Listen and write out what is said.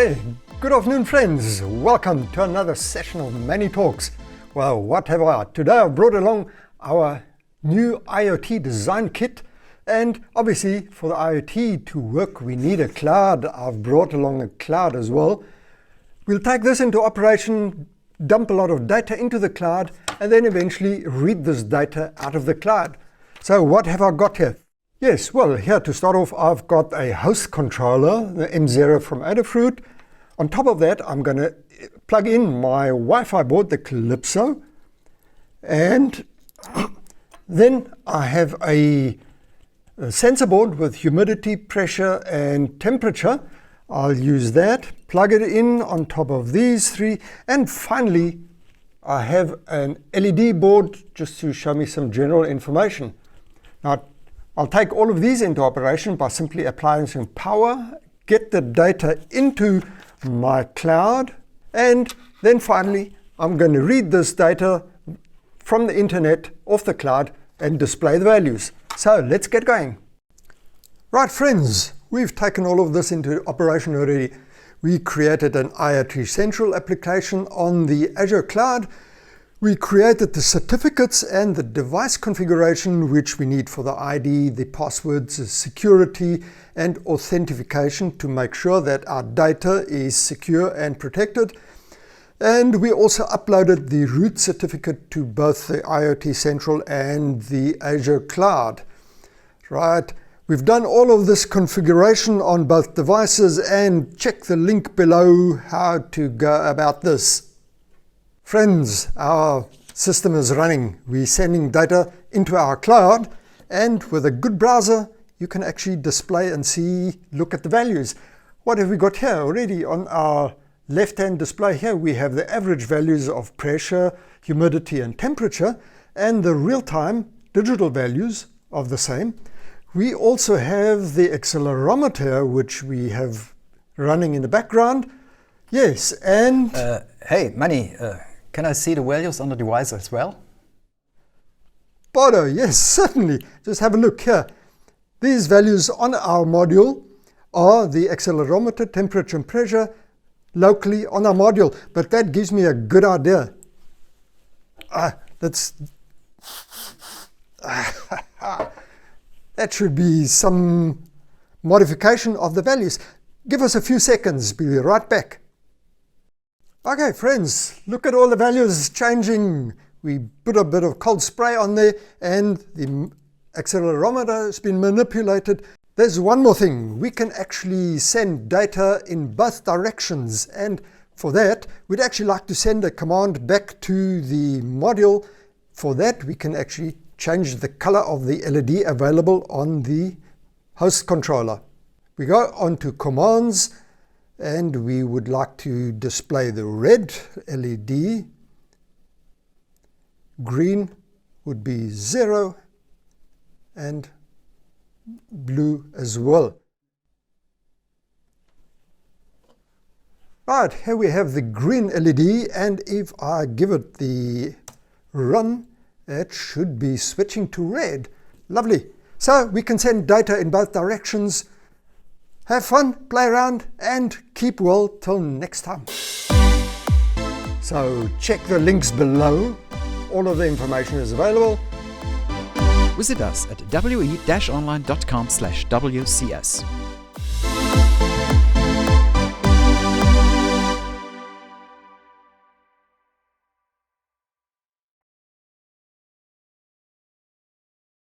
Hey, good afternoon friends. Welcome to another session of Manni Talks. Well, what have I? Today I've brought along our new IoT Design Kit, and obviously for the IoT to work we need a cloud. I've brought along a cloud as well. We'll take this into operation, dump a lot of data into the cloud, and then eventually read this data out of the cloud. So what have I got here? Yes, well, here to start off, I've got a host controller, the M0 from Adafruit. On top of that, I'm going to plug in my Wi-Fi board, the Calypso. And then I have a sensor board with humidity, pressure, and temperature. I'll use that, plug it in on top of these three. And finally, I have an LED board just to show me some general information. Now, I'll take all of these into operation by simply applying some power, get the data into my cloud, and then finally I'm going to read this data from the internet off the cloud and display the values. So let's get going. Right friends, we've taken all of this into operation already. We created an IoT Central application on the Azure cloud. We created the certificates and the device configuration which we need for the ID, the passwords, the security and authentication to make sure that our data is secure and protected. And we also uploaded the root certificate to both the IoT Central and the Azure cloud. Right, we've done all of this configuration on both devices, and check the link below how to go about this. Friends, our system is running. We're sending data into our cloud, and with a good browser, you can actually display and look at the values. What have we got here already? On our left-hand display here, we have the average values of pressure, humidity, and temperature, and the real-time digital values of the same. We also have the accelerometer, which we have running in the background. Yes, and... Hey, Manni, can I see the values on the device as well? Bodo, yes, certainly. Just have a look here. These values on our module are the accelerometer, temperature and pressure locally on our module. But that gives me a good idea. That should be some modification of the values. Give us a few seconds, be right back. Okay friends, look at all the values changing. We put a bit of cold spray on there and the accelerometer has been manipulated. There's one more thing. We can actually send data in both directions, and for that we'd actually like to send a command back to the module. For that we can actually change the color of the LED available on the host controller. We go on to commands, and we would like to display the red LED. Green would be 0 and blue as well. Right, here we have the green LED, and if I give it the run, it should be switching to red. Lovely. So we can send data in both directions. Have fun, play around, and keep well till next time. So check the links below. All of the information is available. Visit us at we-online.com/WCS.